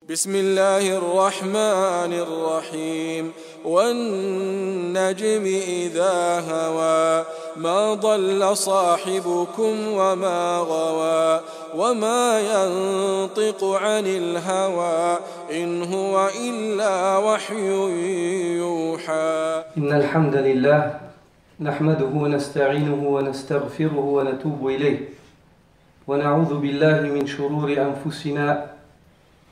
بسم الله الرحمن الرحيم والنجم إذا هوى ما ضل صاحبكم وما غوى وما ينطق عن الهوى إن هو إلا وحي يوحى. إن الحمد لله نحمده ونستعينه ونستغفره ونتوب إليه ونعوذ بالله من شرور أنفسنا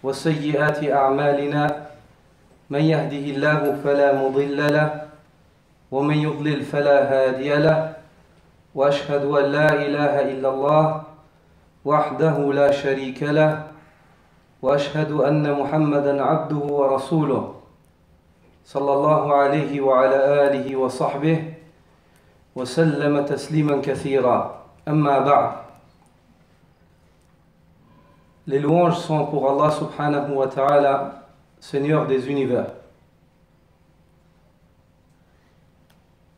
وسيئات أعمالنا من يهده الله فلا مضل له ومن يضلل فلا هادي له وأشهد أن لا إله إلا الله وحده لا شريك له وأشهد أن محمدا عبده ورسوله صلى الله عليه وعلى آله وصحبه وسلم تسليما كثيرا أما بعد. Les louanges sont pour Allah subhanahu wa ta'ala, Seigneur des univers.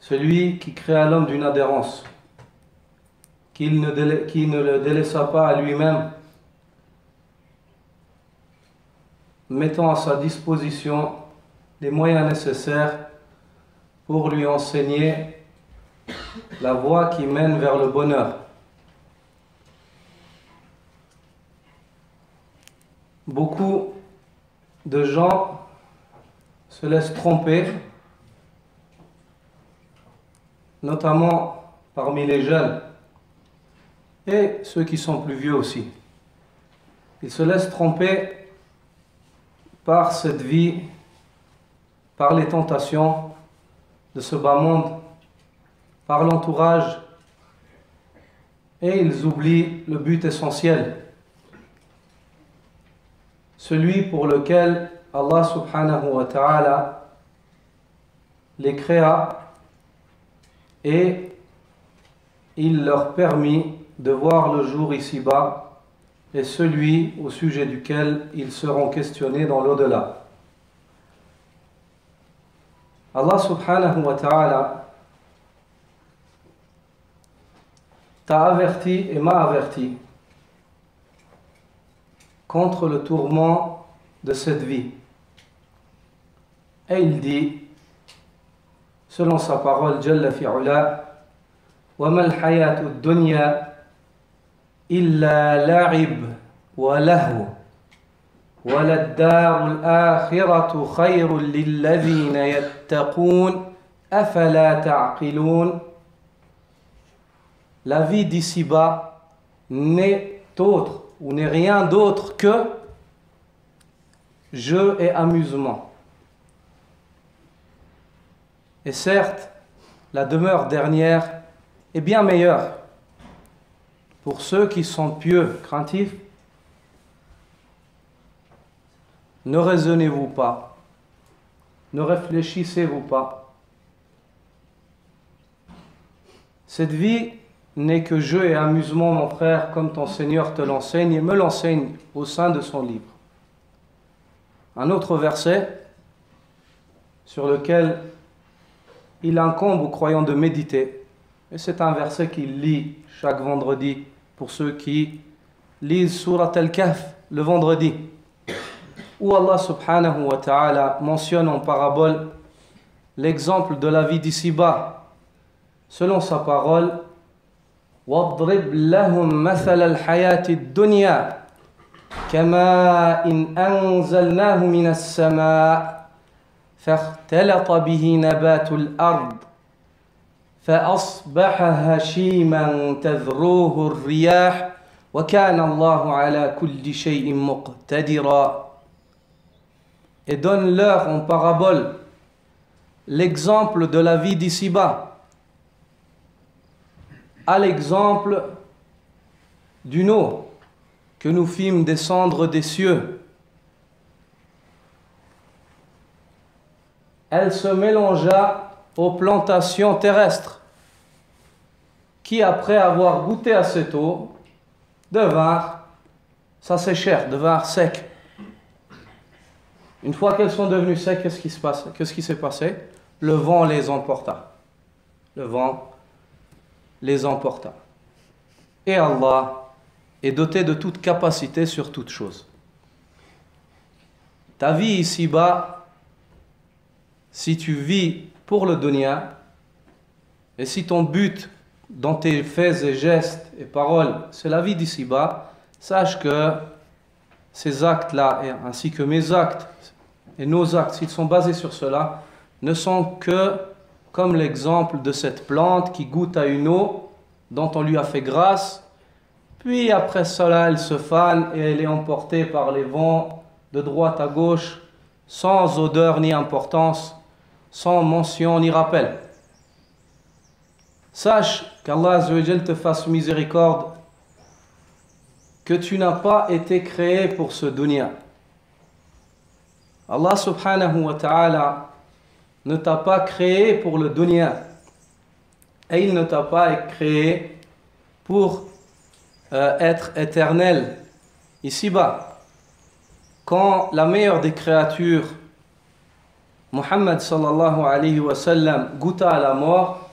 Celui qui créa l'homme d'une adhérence, qui ne le délaissa pas à lui-même, mettant à sa disposition les moyens nécessaires pour lui enseigner la voie qui mène vers le bonheur. Beaucoup de gens se laissent tromper, notamment parmi les jeunes et ceux qui sont plus vieux aussi. Ils se laissent tromper par cette vie, par les tentations de ce bas monde, par l'entourage, et ils oublient le but essentiel, celui pour lequel Allah subhanahu wa ta'ala les créa et il leur permit de voir le jour ici-bas et celui au sujet duquel ils seront questionnés dans l'au-delà. Allah subhanahu wa ta'ala t'a averti et m'a averti contre le tourment de cette vie. Et il dit, selon sa parole, Jalla fi'ula, وَمَا الْحَيَاةُ الدُّنْيَا إِلَّا لَعِبٌ وَلَهْوٌ وَلَلدَّارُ الْآخِرَةُ خَيْرٌ لِلَّذِينَ يَتَّقُونَ أَفَلَا تَعْقِلُونَ. La vie d'ici-bas n'est autre ou n'est rien d'autre que jeu et amusement. Et certes, la demeure dernière est bien meilleure pour ceux qui sont pieux, craintifs. Ne raisonnez-vous pas, ne réfléchissez-vous pas. Cette vie n'est que jeu et amusement, mon frère, comme ton Seigneur te l'enseigne et me l'enseigne au sein de son livre. Un autre verset sur lequel il incombe aux croyants de méditer, et c'est un verset qu'il lit chaque vendredi pour ceux qui lisent Surat Al-Kahf le vendredi, où Allah subhanahu wa ta'ala mentionne en parabole l'exemple de la vie d'ici-bas, selon sa parole, وَاضْرِبْ لَهُمْ مَثَلَ الْحَيَاةِ الدُّنْيَا كَمَاءٍ أَنزَلْنَاهُ مِنَ السَّمَاءِ فَاخْتَلَطَ بِهِ نَبَاتُ الْأَرْضِ فَأَصْبَحَ هَشِيمًا تَذْرُوهُ الرِّيَاحُ وَكَانَ اللَّهُ عَلَى كُلِّ شَيْءٍ مُقْتَدِرًا. Et donne-leur en parabole l'exemple de la vie d'ici-bas, à l'exemple d'une eau que nous fîmes descendre des cieux. Elle se mélangea aux plantations terrestres, qui après avoir goûté à cette eau, devinrent, ça séchèrent, devinrent secs. Une fois qu'elles sont devenues secs, qu'est-ce qui s'est passé? Le vent les emporta. Le vent les emporta. Et Allah est doté de toute capacité sur toute chose. ta vie ici-bas, si tu vis pour le dunya, et si ton but dans tes faits et gestes et paroles, c'est la vie d'ici-bas, sache que ces actes-là, ainsi que mes actes et nos actes, s'ils sont basés sur cela, ne sont que comme l'exemple de cette plante qui goûte à une eau dont on lui a fait grâce, puis après cela, elle se fane et elle est emportée par les vents de droite à gauche, sans odeur ni importance, sans mention ni rappel. Sache qu'Allah Azza wa Jal te fasse miséricorde, que tu n'as pas été créé pour ce dunya. Allah subhanahu wa ta'ala ne t'a pas créé pour le dunya, et il ne t'a pas créé pour être éternel ici-bas. Quand la meilleure des créatures, Muhammad sallallahu alayhi wa sallam, goûta à la mort,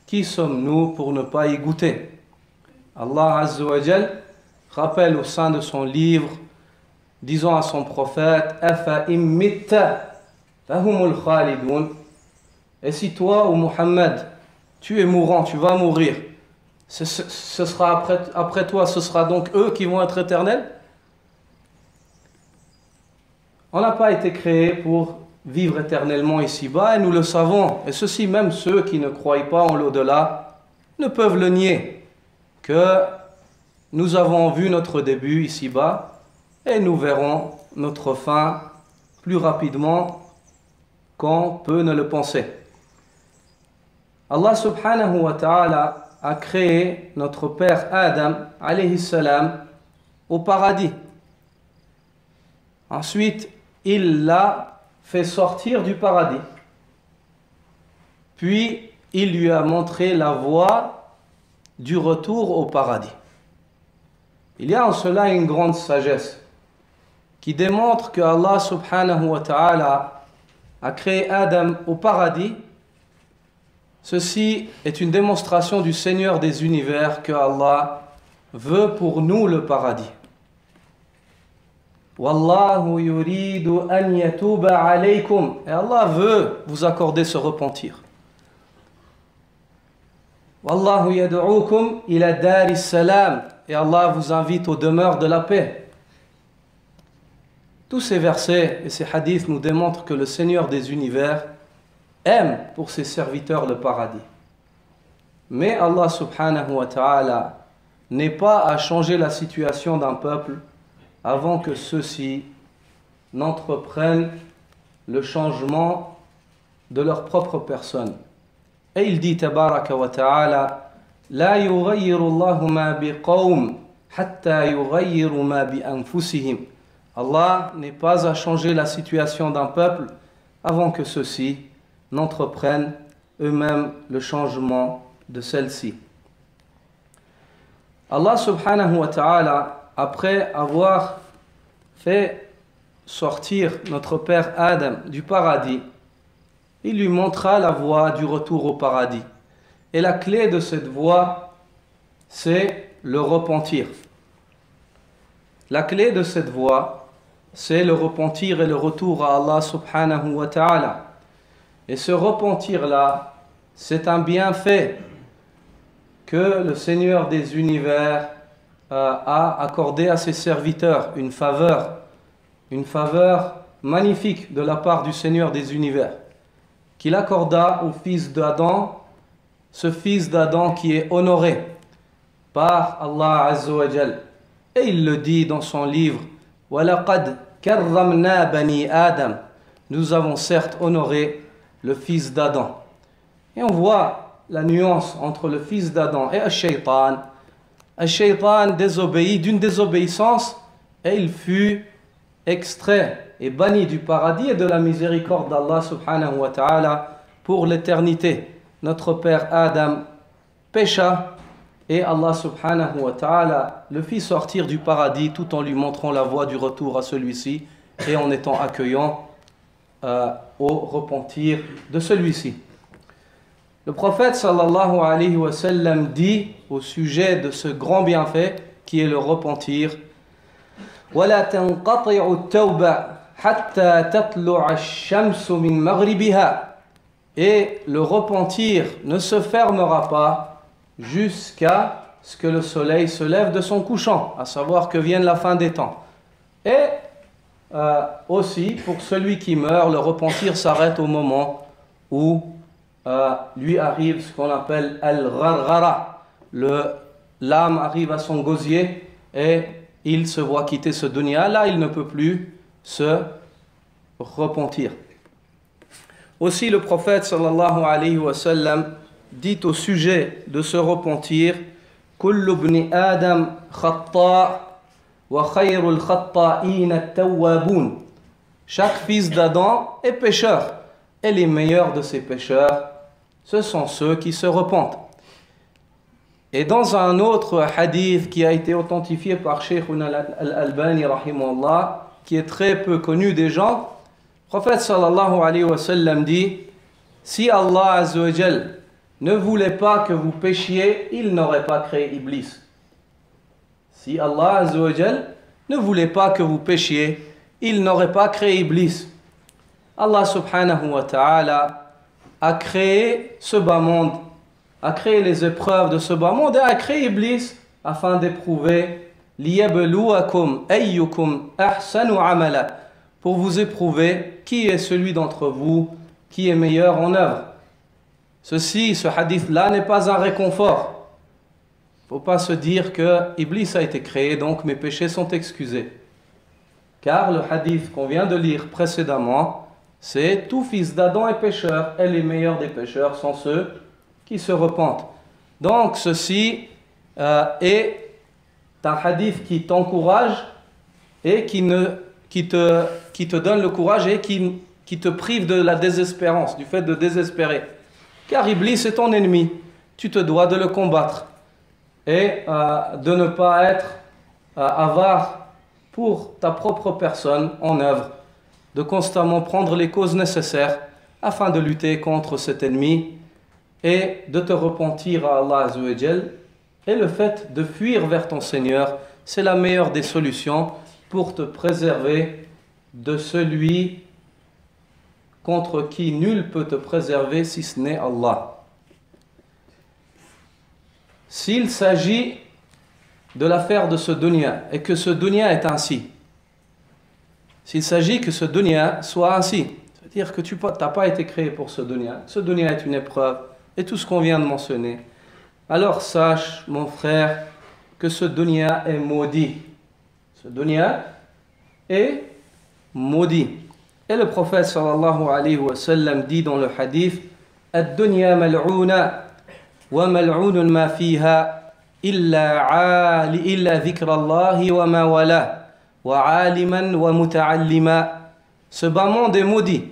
qui sommes-nous pour ne pas y goûter? Allah Azza wa Jal rappelle au sein de son livre, disant à son prophète, Afa immitta fahumul khalidun. Et si toi ou Muhammad, tu es mourant, tu vas mourir, ce sera après toi, ce sera donc eux qui vont être éternels? On n'a pas été créé pour vivre éternellement ici-bas, et nous le savons, et ceci même ceux qui ne croient pas en l'au-delà ne peuvent le nier, que nous avons vu notre début ici-bas et nous verrons notre fin plus rapidement qu'on peut ne le penser. Allah subhanahu wa ta'ala a créé notre père Adam alayhi salam au paradis. Ensuite, il l'a fait sortir du paradis. Puis, il lui a montré la voie du retour au paradis. Il y a en cela une grande sagesse qui démontre que Allah subhanahu wa ta'ala a créé Adam au paradis. Ceci est une démonstration du Seigneur des univers que Allah veut pour nous le paradis. Wallahu yuridu an yatuba alaykum. Et Allah veut vous accorder ce repentir. Wallahu yad'ukum ila daris salam. Et Allah vous invite aux demeures de la paix. Tous ces versets et ces hadiths nous démontrent que le Seigneur des univers aime pour ses serviteurs le paradis. Mais Allah subhanahu wa ta'ala n'est pas à changer la situation d'un peuple avant que ceux-ci n'entreprennent le changement de leur propre personne. Et il dit tabaraka wa ta'ala, La yughayyiru Allahu ma biqawm hatta yughayyiru ma bi anfusihim. Allah n'est pas à changer la situation d'un peuple avant que ceux-ci n'entreprennent eux-mêmes le changement de celle-ci. Allah subhanahu wa ta'ala, après avoir fait sortir notre père Adam du paradis, il lui montra la voie du retour au paradis. Et la clé de cette voie, c'est le repentir. La clé de cette voie, c'est le repentir et le retour à Allah subhanahu wa ta'ala. Et ce repentir-là, c'est un bienfait que le Seigneur des univers a accordé à ses serviteurs, une faveur magnifique de la part du Seigneur des univers, qu'il accorda au fils d'Adam, ce fils d'Adam qui est honoré par Allah Azza wa Jal. Et il le dit dans son livre, وَلَقَدْ كَرَّمْنَا بَنِي Adam. Nous avons certes honoré le fils d'Adam. Et on voit la nuance entre le fils d'Adam et Ash-Shaytan. Ash-Shaytan désobéit d'une désobéissance et il fut extrait et banni du paradis et de la miséricorde d'Allah subhanahu wa ta'ala pour l'éternité. Notre père Adam pécha et Allah subhanahu wa ta'ala le fit sortir du paradis tout en lui montrant la voie du retour à celui-ci et en étant accueillant au repentir de celui-ci. Le prophète sallallahu alayhi wa sallam dit au sujet de ce grand bienfait qui est le repentir, وَلَا تَنْقَطِعُ التَّوْبَةِ حتى تطلع الشمس من مغربها. Et le repentir ne se fermera pas jusqu'à ce que le soleil se lève de son couchant, à savoir que vienne la fin des temps. Et aussi, pour celui qui meurt, le repentir s'arrête au moment où lui arrive ce qu'on appelle al-gharghara. L'âme arrive à son gosier et il se voit quitter ce dunya. Là, il ne peut plus se repentir. Aussi, le prophète sallallahu alayhi wa sallam dit au sujet de se repentir: Kullu ibn Adam khata' wa khayrul khata'in at-tawwabun. Chaque fils d'Adam est pécheur, et les meilleurs de ces pécheurs, ce sont ceux qui se repentent. Et dans un autre hadith qui a été authentifié par Cheikh al-Albani rahimahullah, qui est très peu connu des gens, le prophète sallallahu alayhi wa sallam dit: si Allah azza wa jal ne voulait pas que vous péchiez, il n'aurait pas créé Iblis. Si Allah azza wa jal ne voulait pas que vous péchiez, il n'aurait pas créé Iblis. Allah subhanahu wa ta'ala a créé ce bas monde, a créé les épreuves de ce bas monde et a créé Iblis afin d'éprouver liyabluwakum ayyukum ahsanu amala, pour vous éprouver qui est celui d'entre vous qui est meilleur en œuvre. Ce hadith-là n'est pas un réconfort. Il ne faut pas se dire que Iblis a été créé, donc mes péchés sont excusés. Car le hadith qu'on vient de lire précédemment, c'est tout fils d'Adam est pécheur, et les meilleurs des pécheurs sont ceux qui se repentent. Donc ceci est un hadith qui t'encourage et qui te donne le courage et qui te prive de la désespérance, du fait de désespérer. Car Iblis est ton ennemi, tu te dois de le combattre et de ne pas être avare pour ta propre personne en œuvre, de constamment prendre les causes nécessaires afin de lutter contre cet ennemi et de te repentir à Allah Azza wa Jal. Et le fait de fuir vers ton Seigneur, c'est la meilleure des solutions pour te préserver de celui contre qui nul peut te préserver si ce n'est Allah. S'il s'agit de l'affaire de ce dunya et que ce dunya est ainsi, s'il s'agit que ce dunya soit ainsi, c'est-à-dire que tu n'as pas été créé pour ce dunya est une épreuve et tout ce qu'on vient de mentionner, alors sache, mon frère, que ce dunya est maudit. Ce dunya est maudit. Et le prophète sallallahu alayhi wa sallam dit dans le hadith: Ad-dunya mal'una wa mal'unun ma fiha illa dhikrallahi wa ma wala wa aliman wa muta'allima. Ce bas monde est maudit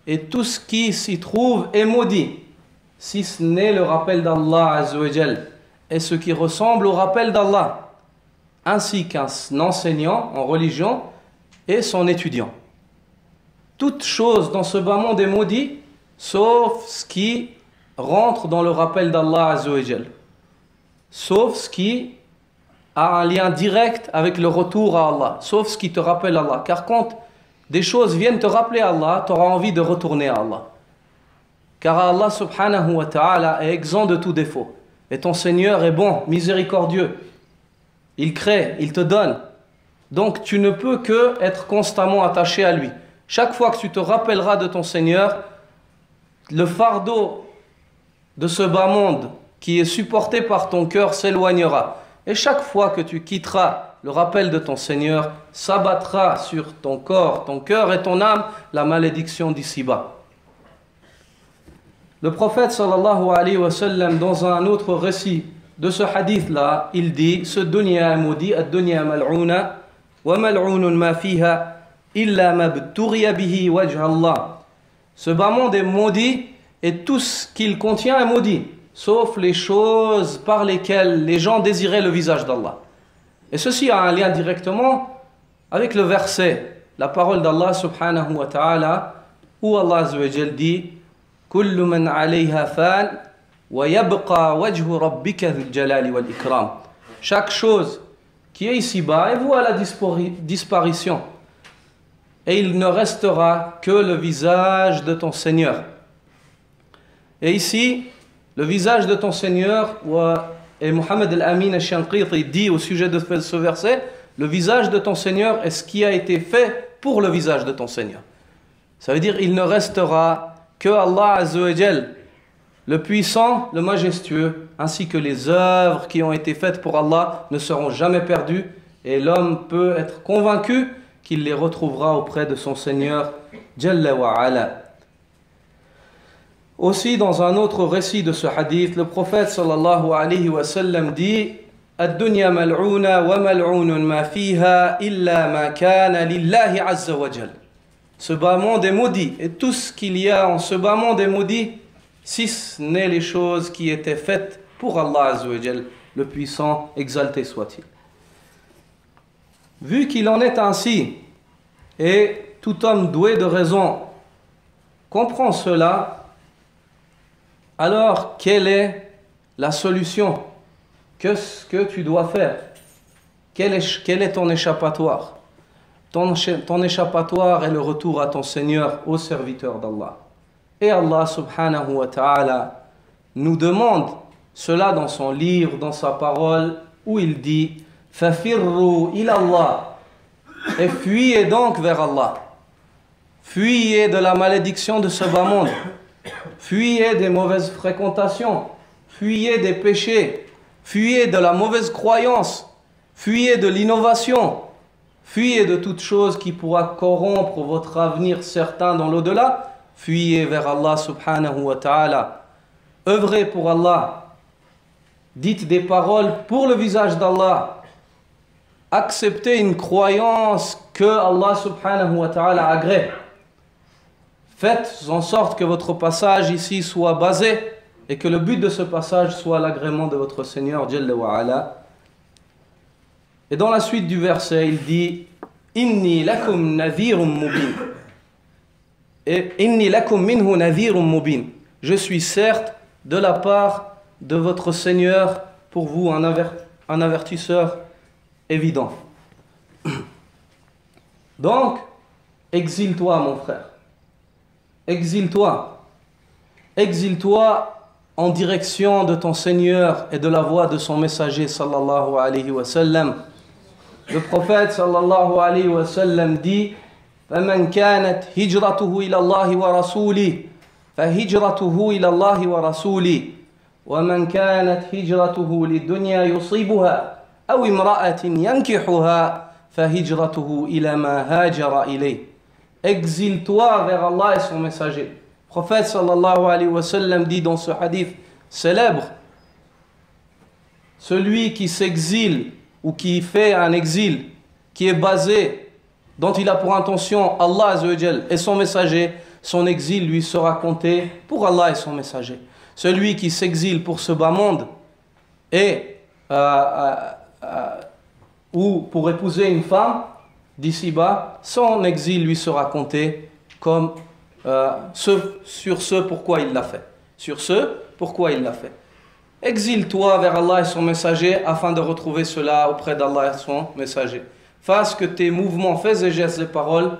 et tout ce qui s'y trouve est maudit, si ce n'est le rappel d'Allah Azza wa Jal et ce qui ressemble au rappel d'Allah, ainsi qu'un enseignant en religion et son étudiant. Toute chose dans ce bas monde est maudit, sauf ce qui rentre dans le rappel d'Allah Azza wa Jal, sauf ce qui a un lien direct avec le retour à Allah, sauf ce qui te rappelle Allah. Car quand des choses viennent te rappeler Allah, tu auras envie de retourner à Allah. Car Allah subhanahu wa ta'ala est exempt de tout défaut. Et ton Seigneur est bon, miséricordieux. Il crée, il te donne. Donc tu ne peux que être constamment attaché à lui. Chaque fois que tu te rappelleras de ton Seigneur, le fardeau de ce bas monde qui est supporté par ton cœur s'éloignera. Et chaque fois que tu quitteras le rappel de ton Seigneur, s'abattra sur ton corps, ton cœur et ton âme la malédiction d'ici-bas. Le prophète sallallahu alayhi wa sallam, dans un autre récit de ce hadith-là, il dit: ce dunya est maudit, ad-dunya mal'una wa mal'unun ma fiha illa ma bturiya bihi wajha Allah. Ce bas monde est maudit et tout ce qu'il contient est maudit, sauf les choses par lesquelles les gens désiraient le visage d'Allah. Et ceci a un lien directement avec le verset, la parole d'Allah subhanahu wa ta'ala, où Allah Azza wa Jal dit: Kullu man alayha fan wa yabqa wajhu rabbika dhul jalali wal ikram. Chaque chose qui est ici-bas est vouée à la disparition. et il ne restera que le visage de ton Seigneur. Et ici, le visage de ton Seigneur, et Mohammed al-Amin al-Shanqiti dit au sujet de ce verset, le visage de ton Seigneur est ce qui a été fait pour le visage de ton Seigneur. Ça veut dire il ne restera que Allah Azza wa Jal, le puissant, le majestueux, ainsi que les œuvres qui ont été faites pour Allah ne seront jamais perdues, et l'homme peut être convaincu qu'il les retrouvera auprès de son Seigneur Jalla wa Ala. Aussi, dans un autre récit de ce hadith, le prophète sallallahu alayhi wa sallam dit: Ad-dunya mal'una wa mal'unun ma fiha illa ma kana lillahi azza wa jal. Ce bas monde est maudit, et tout ce qu'il y a en ce bas monde est maudit, si ce n'est les choses qui étaient faites pour Allah azza wa jal, le puissant, exalté soit-il. Vu qu'il en est ainsi, et tout homme doué de raison comprend cela, alors quelle est la solution? Qu'est-ce que tu dois faire? Quel est ton échappatoire? Ton échappatoire est le retour à ton Seigneur, au serviteur d'Allah. Et Allah subhanahu wa ta'ala nous demande cela dans son livre, dans sa parole, où il dit: Fafirru ila Allah. Et fuyez donc vers Allah. Fuyez de la malédiction de ce bas monde. Fuyez des mauvaises fréquentations. Fuyez des péchés. Fuyez de la mauvaise croyance. Fuyez de l'innovation. Fuyez de toute chose qui pourra corrompre votre avenir certain dans l'au-delà. Fuyez vers Allah subhanahu wa ta'ala. Œuvrez pour Allah. Dites des paroles pour le visage d'Allah. Acceptez une croyance que Allah subhanahu wa ta'ala agrée. Faites en sorte que votre passage ici soit basé et que le but de ce passage soit l'agrément de votre Seigneur Jalla wa Ala. Et dans la suite du verset, il dit: Inni lakum nadhirum mubin. Et Inni lakum minhu nadhirum mubin. Je suis certes de la part de votre Seigneur pour vous un avertisseur évident. Donc, exile-toi mon frère. Exile-toi. Exile-toi en direction de ton Seigneur et de la voix de son messager sallallahu alayhi wa sallam. Le prophète sallallahu alayhi wa sallam dit: فَمَنْ كَانَتْ هِجْرَتُهُ إِلَى اللَّهِ وَرَسُولِهِ فَهِجْرَتُهُ إِلَى اللَّهِ وَرَسُولِهِ وَمَنْ كَانَتْ هِجْرَتُهُ لِلدُّنْيَا يُصِيبُهَا أَوْ امْرَأَةٍ يَنْكِحُهَا فَهِجْرَتُهُ إِلَى مَا هَاجَرَ إِلَيْهِ. Exile-toi vers Allah et son messager. Le prophète sallallahu alayhi wa sallam dit dans ce hadith célèbre: celui qui s'exile ou qui fait un exil qui est basé, dont il a pour intention Allah azza wa jal et son messager, son exil lui sera compté pour Allah et son messager. Celui qui s'exile pour ce bas monde et ou pour épouser une femme d'ici-bas, son exil lui sera compté comme sur ce pourquoi il l'a fait. Sur ce pourquoi il l'a fait. Exile-toi vers Allah et son messager afin de retrouver cela auprès d'Allah et son messager. Fasse que tes mouvements, faits et gestes et paroles,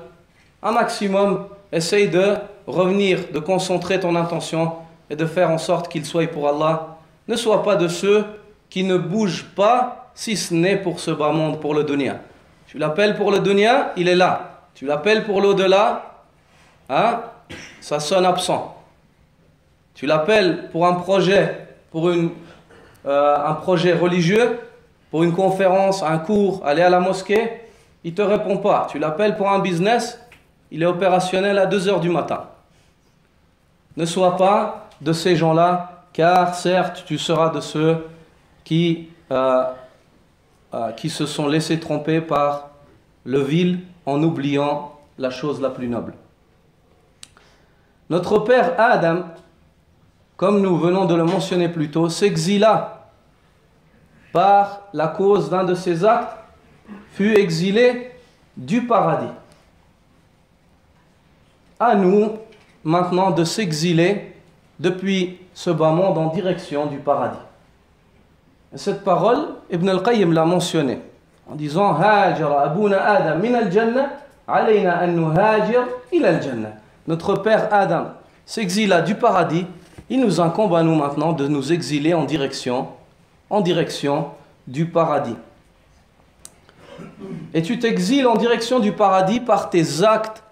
un maximum, essaye de revenir, de concentrer ton intention et de faire en sorte qu'il soit pour Allah. Ne sois pas de ceux qui ne bougent pas si ce n'est pour ce bas monde, pour le dunya. Tu l'appelles pour le dunya, il est là. Tu l'appelles pour l'au-delà, hein, ça sonne absent. Tu l'appelles pour un projet, pour un projet religieux, pour une conférence, un cours, aller à la mosquée, il ne te répond pas. Tu l'appelles pour un business, il est opérationnel à 2 heures du matin. Ne sois pas de ces gens-là, car certes, tu seras de ceux qui se sont laissés tromper par le vil en oubliant la chose la plus noble. Notre père Adam, comme nous venons de le mentionner plus tôt, s'exila par la cause d'un de ses actes, fut exilé du paradis. À nous maintenant de s'exiler depuis ce bas monde en direction du paradis. Et cette parole, Ibn al-Qayyim l'a mentionnée en disant: Hajara abuna Adam min al-jannah علينا أن نهاجر إلى الجنة. Notre père Adam s'exila du paradis. Il nous incombe à nous maintenant de nous exiler en direction du paradis. Et tu t'exiles en direction du paradis par tes actes,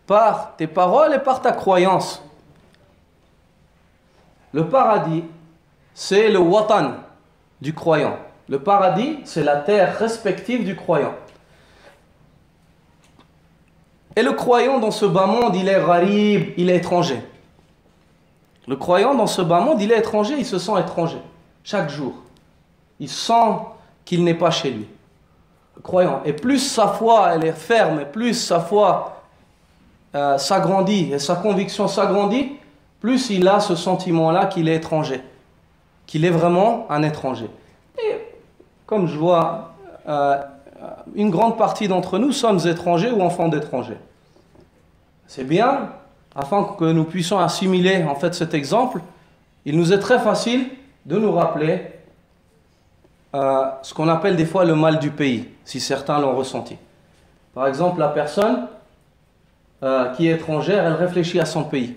par tes paroles et par ta croyance. Le paradis, c'est le watan du croyant. Le paradis, c'est la terre respective du croyant. Et le croyant dans ce bas monde, il est gharib, il est étranger. Le croyant dans ce bas monde, il est étranger, il se sent étranger. Chaque jour, il sent qu'il n'est pas chez lui. Le croyant. Et plus sa foi, elle est ferme, et plus sa foi s'agrandit, et sa conviction s'agrandit, plus il a ce sentiment-là qu'il est étranger. Qu'il est vraiment un étranger. Et comme je vois, une grande partie d'entre nous sommes étrangers ou enfants d'étrangers. C'est bien, afin que nous puissions assimiler en fait cet exemple, il nous est très facile de nous rappeler ce qu'on appelle des fois le mal du pays, si certains l'ont ressenti. Par exemple, la personne qui est étrangère, elle réfléchit à son pays.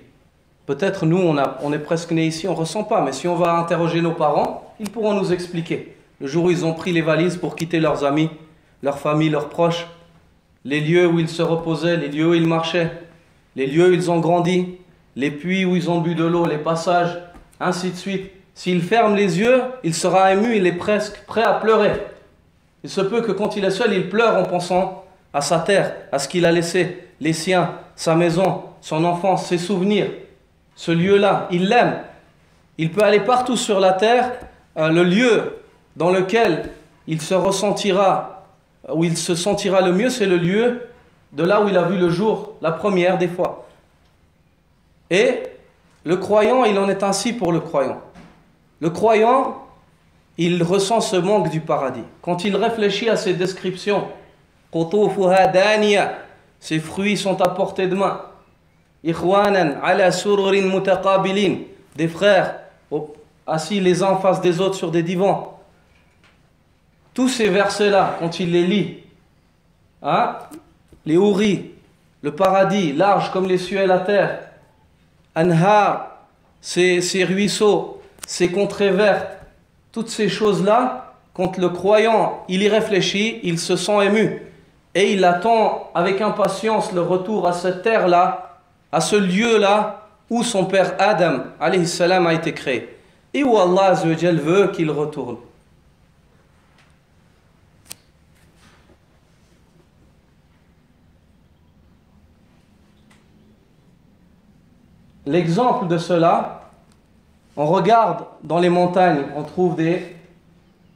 Peut-être nous, on est presque nés ici, on ne ressent pas, mais si on va interroger nos parents, ils pourront nous expliquer. Le jour où ils ont pris les valises pour quitter leurs amis, leur famille, leurs proches, les lieux où ils se reposaient, les lieux où ils marchaient, les lieux où ils ont grandi, les puits où ils ont bu de l'eau, les passages, ainsi de suite. S'il ferme les yeux, il sera ému, il est presque prêt à pleurer. Il se peut que quand il est seul, il pleure en pensant à sa terre, à ce qu'il a laissé, les siens, sa maison, son enfance, ses souvenirs. Ce lieu-là, il l'aime. Il peut aller partout sur la terre, le lieu dans lequel il se ressentira, où il se sentira le mieux, c'est le lieu de là où il a vu le jour, la première des fois. Et le croyant, il en est ainsi pour le croyant. Le croyant, il ressent ce manque du paradis. Quand il réfléchit à ces descriptions, ses fruits sont à portée de main. Des frères assis les uns en face des autres sur des divans. Tous ces versets-là, quand il les lit, les houris, le paradis, large comme les cieux et la terre, anhar, ces ruisseaux, ces contrées vertes, toutes ces choses-là, quand le croyant, il y réfléchit, il se sent ému. Et il attend avec impatience le retour à cette terre-là, à ce lieu-là où son père Adam, alayhi salam, a été créé. Et où Allah azza wa jal veut qu'il retourne. L'exemple de cela, on regarde dans les montagnes, on trouve des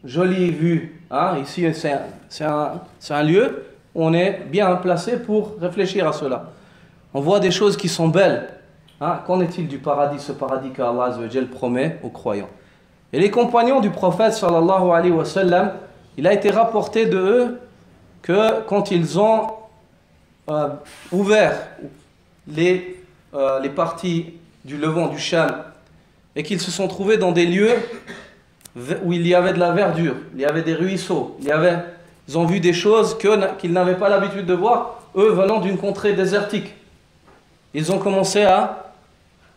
jolies vues. Ici, c'est un lieu où on est bien placé pour réfléchir à cela. On voit des choses qui sont belles. Qu'en est-il du paradis, ce paradis qu'Allah azza wa jal promet aux croyants? Et les compagnons du prophète sallallahu alayhi wa sallam, il a été rapporté de eux que quand ils ont ouvert les parties du Levant, du Cham, et qu'ils se sont trouvés dans des lieux où il y avait de la verdure, il y avait des ruisseaux, ils ont vu des choses qu'ils n'avaient pas l'habitude de voir, eux venant d'une contrée désertique. Ils ont commencé à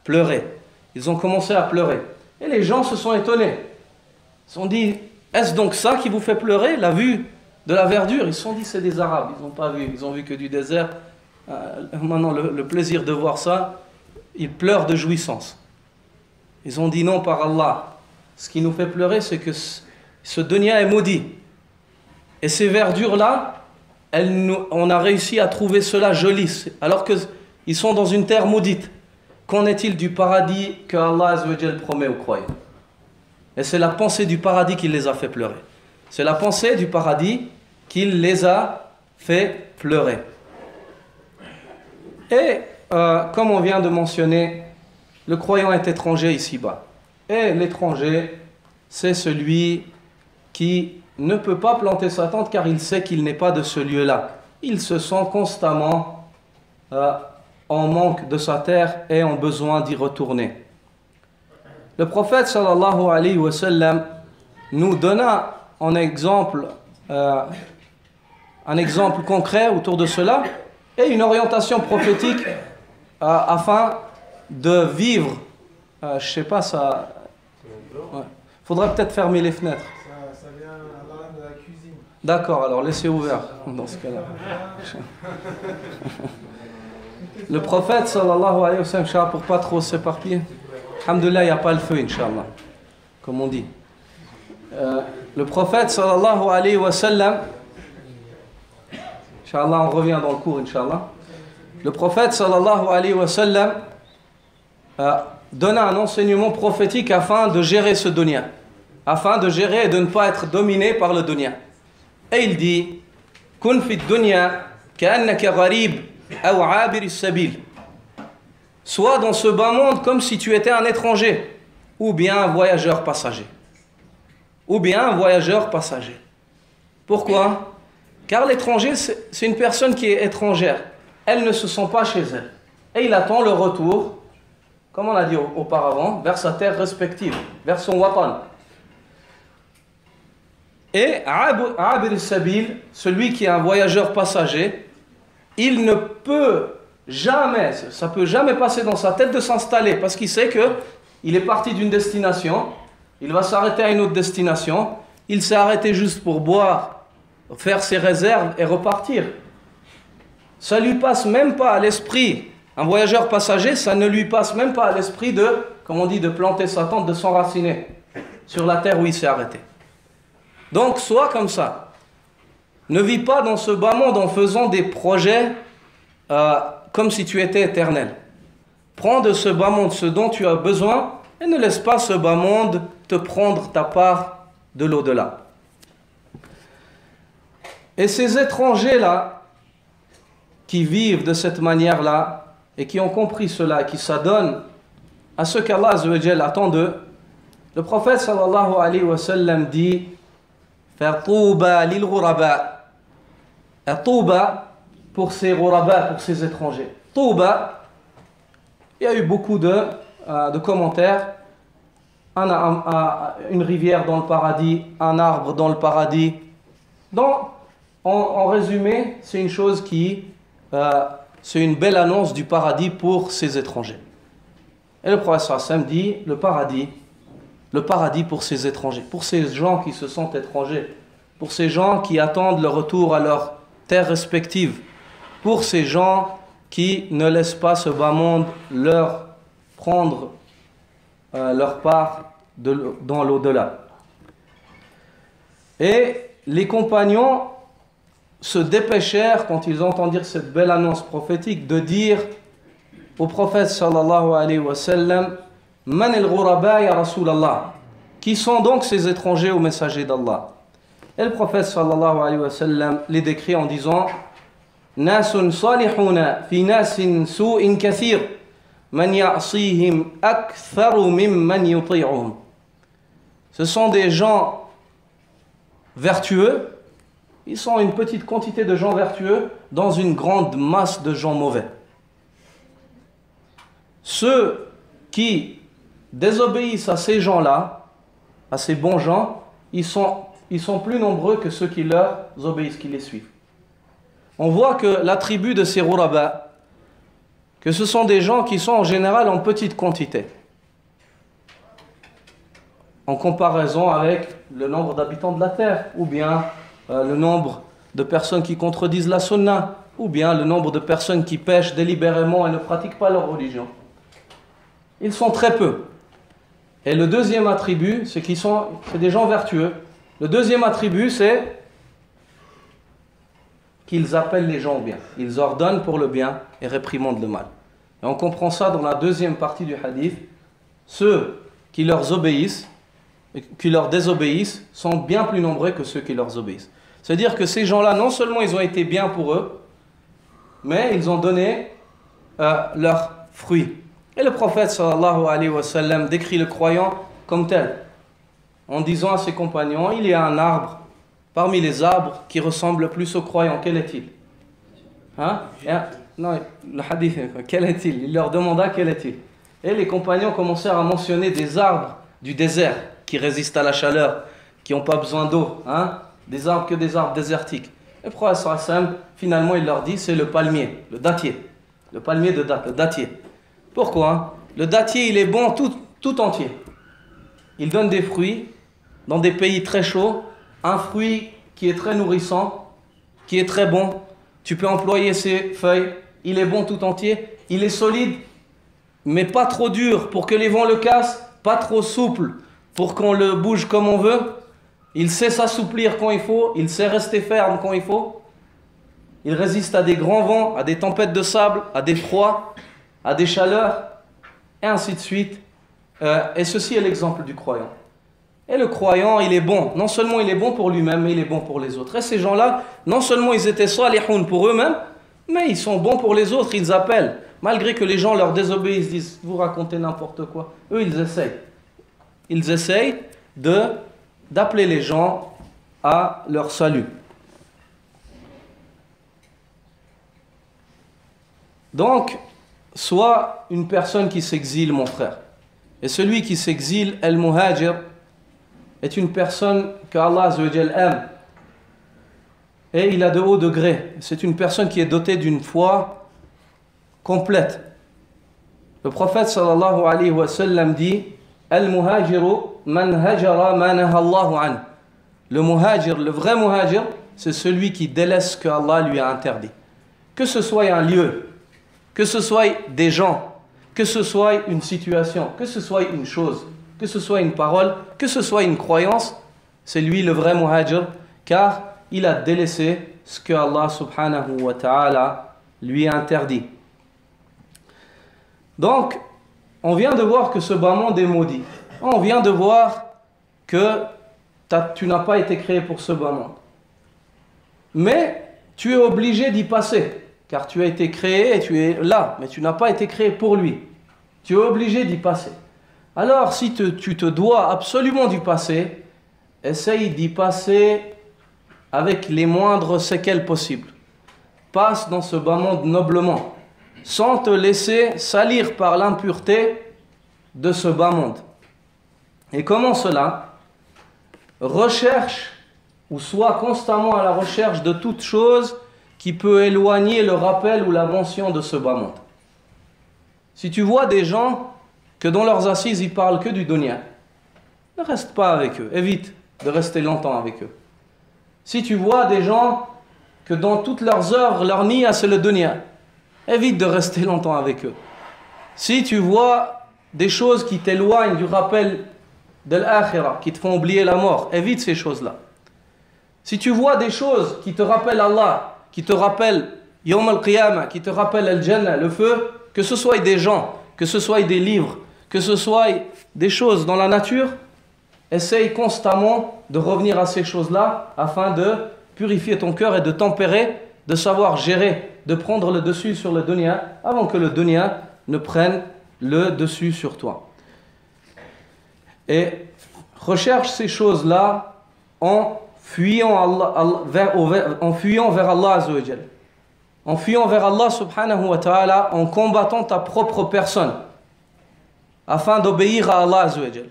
pleurer. Et les gens se sont étonnés. Ils se sont dit, est-ce donc ça qui vous fait pleurer, la vue de la verdure? Ils se sont dit, c'est des Arabes, ils n'ont pas vu, ils ont vu que du désert. Maintenant, le plaisir de voir ça, ils pleurent de jouissance. Ils ont dit, non, par Allah, ce qui nous fait pleurer, c'est que ce dunya est maudit. Et ces verdures-là, on a réussi à trouver cela joli, alors qu'ils sont dans une terre maudite. Qu'en est-il du paradis que Allah azza wa jal promet aux croyants? Et c'est la pensée du paradis qui les a fait pleurer. C'est la pensée du paradis qui les a fait pleurer. Et comme on vient de mentionner, le croyant est étranger ici-bas. Et l'étranger, c'est celui qui ne peut pas planter sa tente car il sait qu'il n'est pas de ce lieu-là. Il se sent constamment en manque de sa terre et en besoin d'y retourner. Le prophète sallallahu alayhi wa sallam nous donna un exemple concret autour de cela et une orientation prophétique afin de vivre. Je sais pas, ça. Ouais. Faudrait peut-être fermer les fenêtres. Ça vient à l'alarme de la cuisine. D'accord, alors laissez ouvert dans ce cas-là. Le prophète sallallahu alayhi wa sallam, Inch'Allah, pour pas trop s'éparpiller, alhamdoulilah, il n'y a pas le feu, Inch'Allah, comme on dit. Le prophète sallallahu alayhi wa sallam, Inch'Allah, on revient dans le cours, Inch'Allah. Le prophète sallallahu alayhi wa sallam donna un enseignement prophétique afin de gérer ce dunya, afin de gérer et de ne pas être dominé par le dunya. Et il dit, kun fi dunya ka'annaka gharib aw 'abir as-sabil. Sois dans ce bas monde comme si tu étais un étranger ou bien un voyageur passager. Ou bien un voyageur passager. Pourquoi? Car l'étranger, c'est une personne qui est étrangère. Elle ne se sent pas chez elle. Et il attend le retour, comme on l'a dit auparavant, vers sa terre respective, vers son watan. Et Abir al-Sabil, celui qui est un voyageur passager, il ne peut jamais, ça peut jamais passer dans sa tête de s'installer, parce qu'il sait qu'il est parti d'une destination, il va s'arrêter à une autre destination, il s'est arrêté juste pour boire, faire ses réserves et repartir. Ça lui passe même pas à l'esprit, un voyageur passager, ça ne lui passe même pas à l'esprit de, comme on dit, de planter sa tente, de s'enraciner sur la terre où il s'est arrêté. Donc, sois comme ça. Ne vis pas dans ce bas monde en faisant des projets comme si tu étais éternel. Prends de ce bas monde ce dont tu as besoin et ne laisse pas ce bas monde te prendre ta part de l'au-delà. Et ces étrangers-là, qui vivent de cette manière-là, et qui ont compris cela, qui s'adonnent à ce qu'Allah Azza wa Jalla attend d'eux, le prophète sallallahu alayhi wa sallam dit Fatouba lil ghuraba. Touba pour ces ghuraba, pour ces étrangers. Touba, il y a eu beaucoup de commentaires. Une rivière dans le paradis, un arbre dans le paradis. En résumé, c'est une chose qui, c'est une belle annonce du paradis pour ces étrangers. Et le prophète sallallahu alayhi wa sallam dit le paradis pour ces étrangers, pour ces gens qui se sentent étrangers, pour ces gens qui attendent le retour à leur terre respective, pour ces gens qui ne laissent pas ce bas monde leur prendre leur part dans l'au-delà. Et les compagnons se dépêchèrent, quand ils entendirent cette belle annonce prophétique, de dire au prophète sallallahu alayhi wa sallam Man al-ghuraba ya Rasulallah. Qui sont donc ces étrangers au messager d'Allah? Et le prophète sallallahu alayhi wa sallam les décrit en disant Nasun salihuna fi nasin su'in kathir man ya'sihim aktharu mimman yuti'uhum. Ce sont des gens vertueux, ils sont une petite quantité de gens vertueux dans une grande masse de gens mauvais. Ceux qui désobéissent à ces gens-là, à ces bons gens, ils sont plus nombreux que ceux qui leur obéissent, qui les suivent. On voit que la tribu de ces Ghuraba, que ce sont des gens qui sont en général en petite quantité, en comparaison avec le nombre d'habitants de la terre, ou bien le nombre de personnes qui contredisent la sunna, ou bien le nombre de personnes qui pêchent délibérément et ne pratiquent pas leur religion. Ils sont très peu. Et le deuxième attribut, c'est des gens vertueux. Le deuxième attribut, c'est qu'ils appellent les gens au bien. Ils ordonnent pour le bien et réprimandent le mal. Et on comprend ça dans la deuxième partie du hadith. Ceux qui leur obéissent, qui leur désobéissent, sont bien plus nombreux que ceux qui leur obéissent. C'est-à-dire que ces gens-là, non seulement ils ont été bien pour eux, mais ils ont donné leurs fruits. Et le prophète sallallahu alayhi wa sallam décrit le croyant comme tel, en disant à ses compagnons, il y a un arbre parmi les arbres qui ressemble le plus au croyant. Quel est-il? Non, le hadith, quel est-il? Il leur demanda quel est-il. Et les compagnons commencèrent à mentionner des arbres du désert qui résistent à la chaleur, qui n'ont pas besoin d'eau, des arbres désertiques. Le prophète sallam, finalement, il leur dit, c'est le palmier, le dattier. Le palmier de date, le dattier. Pourquoi? Le dattier, il est bon tout entier. Il donne des fruits dans des pays très chauds, un fruit qui est très nourrissant, qui est très bon. Tu peux employer ses feuilles, il est bon tout entier, il est solide, mais pas trop dur pour que les vents le cassent, pas trop souple pour qu'on le bouge comme on veut. Il sait s'assouplir quand il faut, il sait rester ferme quand il faut. Il résiste à des grands vents, à des tempêtes de sable, à des froids, à des chaleurs, et ainsi de suite. Et ceci est l'exemple du croyant. Et le croyant, il est bon. Non seulement il est bon pour lui-même, mais il est bon pour les autres. Et ces gens-là, non seulement ils étaient salihoun pour eux-mêmes, mais ils sont bons pour les autres. Ils appellent. Malgré que les gens leur désobéissent, disent, vous racontez n'importe quoi. Eux, ils essayent. Ils essayent d'appeler les gens à leur salut. Donc, soit une personne qui s'exile, mon frère. Et celui qui s'exile, al-muhajir, est une personne que Allah Azza wa Jal aime. Et il a de hauts degrés. C'est une personne qui est dotée d'une foi complète. Le prophète sallallahu alayhi wa sallam dit, al-muhajiru man hajara ma naha Allahu an. Le muhajir, le vrai muhajir, c'est celui qui délaisse ce que Allah lui a interdit. Que ce soit un lieu, que ce soit des gens, que ce soit une situation, que ce soit une chose, que ce soit une parole, que ce soit une croyance, c'est lui le vrai muhajir, car il a délaissé ce que Allah subhanahu wa ta'ala lui a interdit. Donc, on vient de voir que ce bas monde est maudit. On vient de voir que tu n'as pas été créé pour ce bas monde. Mais tu es obligé d'y passer. Car tu as été créé et tu es là, mais tu n'as pas été créé pour lui. Tu es obligé d'y passer. Alors, si tu te dois absolument d'y passer, essaye d'y passer avec les moindres séquelles possibles. Passe dans ce bas monde noblement, sans te laisser salir par l'impureté de ce bas monde. Et comment cela? Recherche, ou sois constamment à la recherche de toute chose qui peut éloigner le rappel ou la mention de ce bas monde. Si tu vois des gens que dans leurs assises ils parlent que du dunya, ne reste pas avec eux, évite de rester longtemps avec eux. Si tu vois des gens que dans toutes leurs œuvres leur niya c'est le dunya, évite de rester longtemps avec eux. Si tu vois des choses qui t'éloignent du rappel de l'akhirah, qui te font oublier la mort, évite ces choses-là. Si tu vois des choses qui te rappellent Allah, qui te rappellent Yawm al-Qiyamah, qui te rappellent al-Jannah, le feu, que ce soit des gens, que ce soit des livres, que ce soit des choses dans la nature, essaye constamment de revenir à ces choses-là afin de purifier ton cœur et de tempérer, de savoir gérer, de prendre le dessus sur le dunya avant que le dunya ne prenne le dessus sur toi. Et recherche ces choses-là en fuyant vers Allah Azza wa Jal. En fuyant vers Allah subhanahu wa ta'ala, en combattant ta propre personne, afin d'obéir à Allah Azza wa Jal.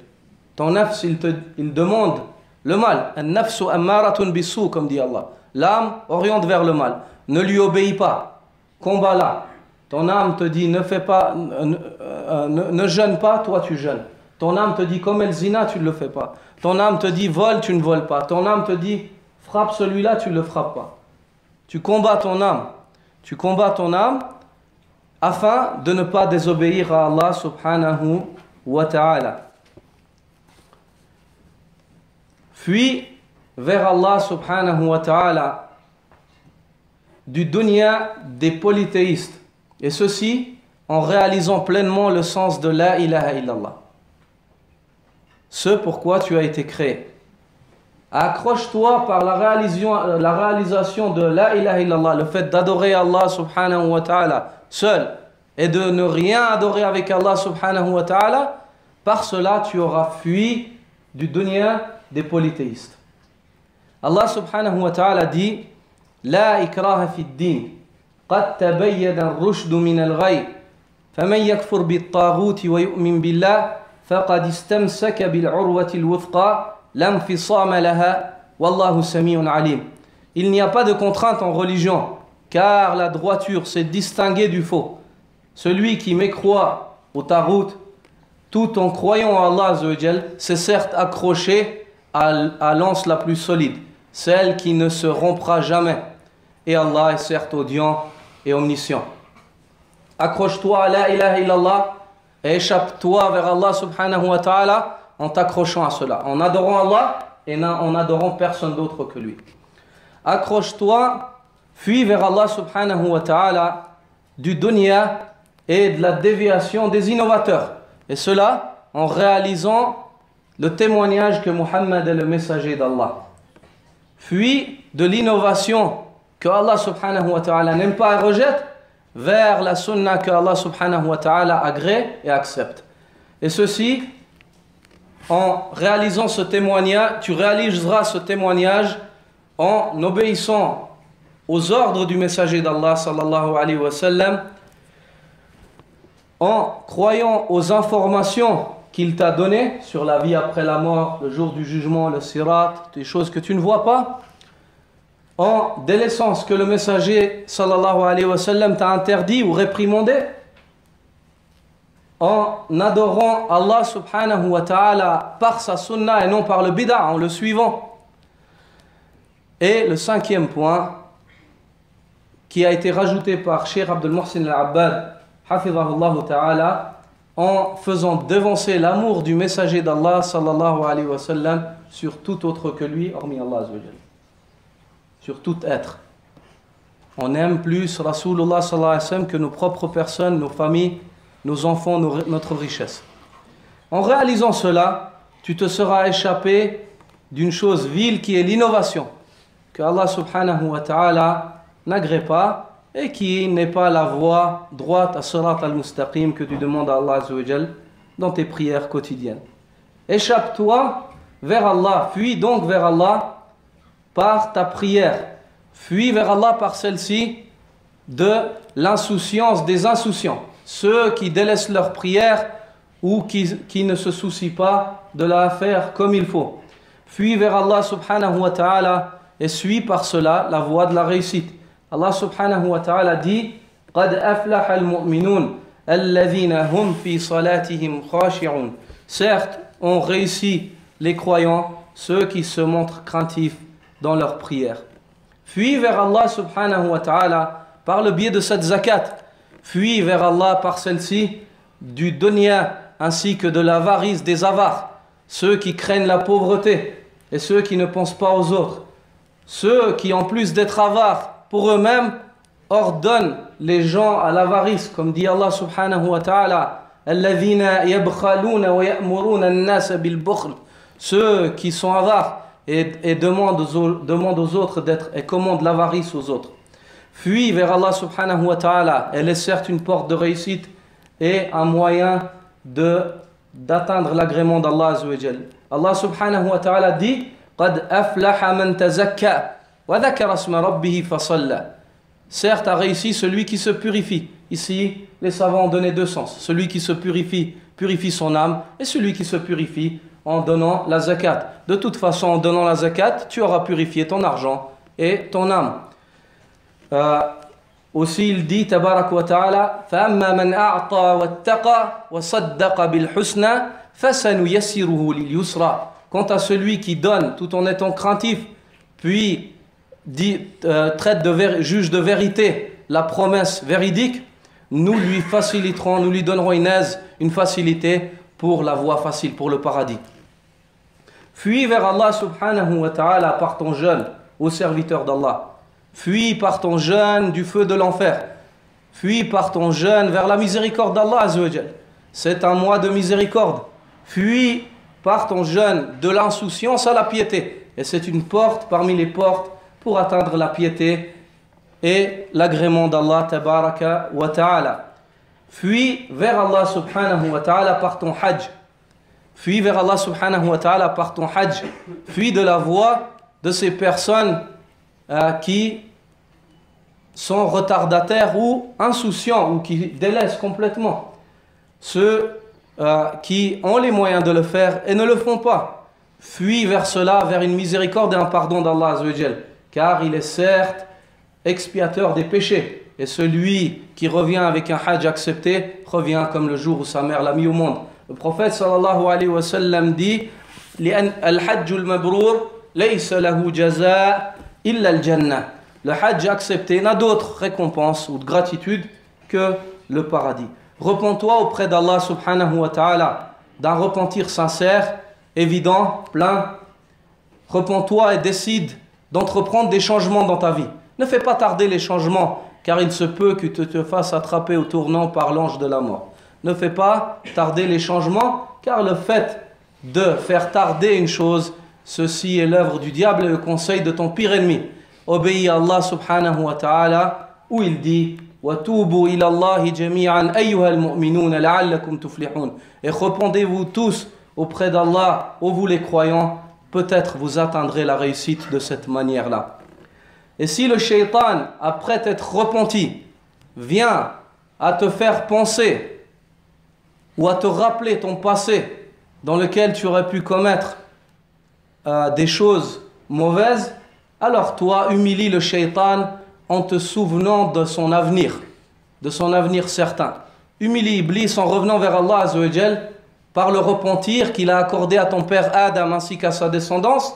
Ton nafs, il demande le mal. An-nafsu ammaratun bis-sou, comme dit Allah. L'âme oriente vers le mal. Ne lui obéis pas. Combat-la. Ton âme te dit ne fais pas, ne jeûne pas, toi tu jeûnes. Ton âme te dit comme el zina, tu ne le fais pas. Ton âme te dit vole, tu ne voles pas. Ton âme te dit frappe celui-là, tu ne le frappes pas. Tu combats ton âme. Tu combats ton âme afin de ne pas désobéir à Allah subhanahu wa ta'ala. Fuis vers Allah subhanahu wa ta'ala du dunya des polythéistes. Et ceci en réalisant pleinement le sens de la ilaha illallah. Ce pourquoi tu as été créé. Accroche-toi par la réalisation de la ilaha illallah, le fait d'adorer Allah subhanahu wa ta'ala seul et de ne rien adorer avec Allah subhanahu wa ta'ala. Par cela tu auras fui du dunya des polythéistes. Allah subhanahu wa ta'ala dit La ikraha fi d-din qad tabayyana ar-rushdu min al-ghayy faman yakfur bit-taghuti wa yu'min billah faqad istamsaka bil-'urwati al-wuthqa lam fisama laha wallahu sami'un alim. Il n'y a pas de contrainte en religion, car la droiture, c'est distinguer du faux. Celui qui mécroit au tarout, tout en croyant en Allah Azzawajal, c'est certes accroché à l'anse la plus solide, celle qui ne se rompra jamais. Et Allah est certes audient et omniscient. Accroche-toi à la ilaha illallah et échappe-toi vers Allah subhanahu wa ta'ala en t'accrochant à cela, en adorant Allah et en adorant personne d'autre que lui. Accroche-toi, fuis vers Allah subhanahu wa ta'ala du dunya et de la déviation des innovateurs. Et cela en réalisant le témoignage que Muhammad est le messager d'Allah. Fuis de l'innovation que Allah subhanahu wa ta'ala n'aime pas et rejette vers la sunna que Allah subhanahu wa ta'ala agrée et accepte. Et ceci, en réalisant ce témoignage, tu réaliseras ce témoignage en obéissant aux ordres du messager d'Allah sallallahu alayhi wa sallam, en croyant aux informations qu'il t'a données sur la vie après la mort, le jour du jugement, le sirat, des choses que tu ne vois pas, en délaissant ce que le messager sallallahu alayhi wa sallam t'a interdit ou réprimandé, en adorant Allah subhanahu wa ta'ala par sa sunna et non par le bid'a, en le suivant. Et le cinquième point, qui a été rajouté par Cheikh Abdul Muhsin al-Abbad, hafidhahullah ta'ala, en faisant devancer l'amour du messager d'Allah sallallahu alayhi wa sallam sur tout autre que lui, hormis Allah azza wa jalla. Sur tout être. On aime plus Rasulullah sallallahu alayhi wa sallam que nos propres personnes, nos familles, nos enfants, notre richesse. En réalisant cela, tu te seras échappé d'une chose vile qui est l'innovation, que Allah subhanahu wa ta'ala n'agrée pas et qui n'est pas la voie droite à Sirat al-Mustaqim que tu demandes à Allah azza wa jalla dans tes prières quotidiennes. Échappe-toi vers Allah, fuis donc vers Allah par ta prière. Fuis vers Allah par celle-ci de l'insouciance des insouciants, ceux qui délaissent leur prière ou qui ne se soucient pas de la faire comme il faut. Fuis vers Allah subhanahu wa ta'ala et suis par cela la voie de la réussite. Allah subhanahu wa ta'ala dit قَدْ أَفْلَحَ الْمُؤْمِنُونَ الَّذِينَ هُمْ فِي صَلَاتِهِمْ خَاشِعُونَ. Certes, ont réussi les croyants, ceux qui se montrent craintifs dans leur prière. Fuis vers Allah subhanahu wa ta'ala par le biais de cette zakat. Fuis vers Allah par celle-ci du dunya ainsi que de l'avarice des avares, ceux qui craignent la pauvreté et ceux qui ne pensent pas aux autres, ceux qui en plus d'être avares pour eux-mêmes ordonnent les gens à l'avarice, comme dit Allah subhanahu wa ta'ala, alladhina yabkhaluna wa ya'muruna an-nas bil bukhl, ceux qui sont avares et demandent aux autres d'être et commandent l'avarice aux autres. Fuis vers Allah subhanahu wa ta'ala. Elle est certes une porte de réussite et un moyen d'atteindre l'agrément d'Allah azza wa jalla. Allah subhanahu wa ta'ala dit قَدْ أَفْلَحَ مَنْ تَزَكَّى وَذَكَرَ اسْمَ رَبِّهِ فَصَلَّى. Certes a réussi celui qui se purifie. Ici, les savants ont donné deux sens. Celui qui se purifie, purifie son âme, et celui qui se purifie en donnant la zakat. De toute façon, en donnant la zakat, tu auras purifié ton argent et ton âme. Aussi, il dit, tabarak wa ta'ala, فَأَمَّا مَنْ أَعْطَى وَاتَّقَى وَصَدَّقَ بِالْحُسْنَى فَسَنُيَسِّرُهُ لِلْيُسْرَى. Quant à celui qui donne tout en étant craintif, puis juge de vérité la promesse véridique, nous lui faciliterons, nous lui donnerons une aise, une facilité pour la voie facile, pour le paradis. Fuis vers Allah subhanahu wa ta'ala par ton jeûne, ô serviteur d'Allah. Fuis par ton jeûne du feu de l'enfer. Fuis par ton jeûne vers la miséricorde d'Allah azza wa jalla. C'est un mois de miséricorde. Fuis par ton jeûne de l'insouciance à la piété. Et c'est une porte parmi les portes pour atteindre la piété et l'agrément d'Allah tabaraka wa ta'ala. Fuis vers Allah subhanahu wa ta'ala par ton hajj. Fuis vers Allah subhanahu wa ta'ala par ton hajj. Fuis de la voie de ces personnes qui sont retardataires ou insouciants ou qui délaissent complètement. Ceux qui ont les moyens de le faire et ne le font pas. Fuis vers cela, vers une miséricorde et un pardon d'Allah azza wa jalla. car il est certes expiateur des péchés. Et celui qui revient avec un hajj accepté revient comme le jour où sa mère l'a mis au monde. Le prophète sallallahu alayhi wa sallam dit Al-hajj al-mabrour laysa lahu jaza illa al-jannah. Le hajj accepté n'a d'autre récompense ou de gratitude que le paradis. Repens-toi auprès d'Allah subhanahu wa ta'ala d'un repentir sincère, évident, plein. Repens-toi et décide d'entreprendre des changements dans ta vie. Ne fais pas tarder les changements, car il se peut que tu te fasses attraper au tournant par l'ange de la mort. Ne fais pas tarder les changements, car le fait de faire tarder une chose, ceci est l'œuvre du diable et le conseil de ton pire ennemi. Obéis à Allah subhanahu wa ta'ala, où il dit وَتُوبُوا إِلَى اللَّهِ جَمِيعًا أَيُّهَا الْمُؤْمِنُونَ لَعَلَّكُمْ تُفْلِحُونَ. Et repentez-vous tous auprès d'Allah, ô vous les croyants, peut-être vous atteindrez la réussite de cette manière-là. Et si le shaitan, après t'être repenti, vient à te faire penser ou à te rappeler ton passé dans lequel tu aurais pu commettre des choses mauvaises, alors toi, humilie le shaitan en te souvenant de son avenir certain. Humilie Iblis en revenant vers Allah Azza wa Jal par le repentir qu'il a accordé à ton père Adam ainsi qu'à sa descendance,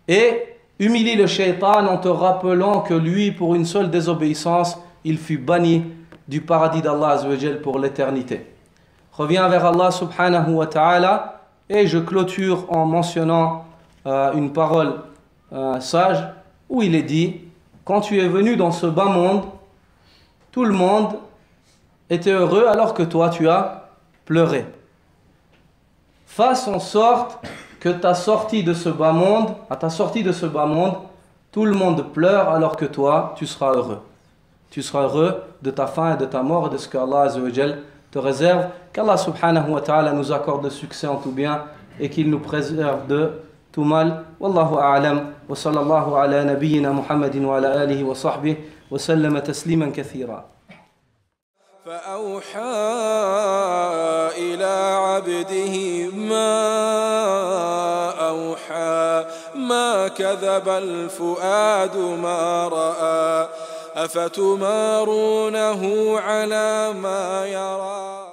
et humilie le shaitan en te rappelant que lui, pour une seule désobéissance, il fut banni du paradis d'Allah Azza wa Jal pour l'éternité. Reviens vers Allah subhanahu wa ta'ala, et je clôture en mentionnant une parole sage où il est dit: quand tu es venu dans ce bas monde, tout le monde était heureux alors que toi tu as pleuré. Fasse en sorte que à ta sortie de ce bas monde, tout le monde pleure alors que toi tu seras heureux. Tu seras heureux de ta fin et de ta mort et de ce qu'Allah Azza wa Jal te réserve. Qu'Allah subhanahu wa ta'ala nous accorde le succès en tout bien et qu'il nous préserve de tout mal. Wallahu a'lam. Wa sallallahu ala nabiyyina Muhammadin wa ala alihi wa sahbihi wa sallama tasliman kathira. فأوحى إلى عبده ما أوحى ما كذب الفؤاد ما رأى أفتمارونه على ما يرى